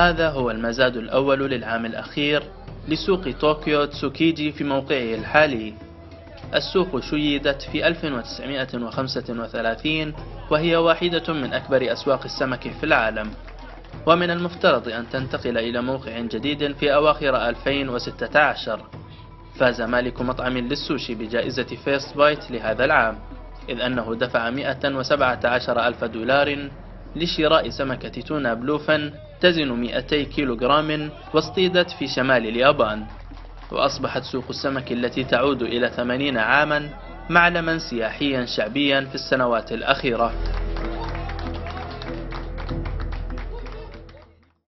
هذا هو المزاد الأول للعام الأخير لسوق طوكيو تسوكيجي في موقعه الحالي. السوق شيدت في 1935 وهي واحدة من أكبر أسواق السمك في العالم، ومن المفترض أن تنتقل إلى موقع جديد في أواخر 2016. فاز مالك مطعم للسوشي بجائزة فيرست بايت لهذا العام، إذ أنه دفع 117 ألف دولار لشراء سمكة تونة بلوفن تزن 200 كيلوغرام واصطيدت في شمال اليابان. وأصبحت سوق السمك التي تعود إلى 80 عاما معلما سياحيا شعبيا في السنوات الأخيرة.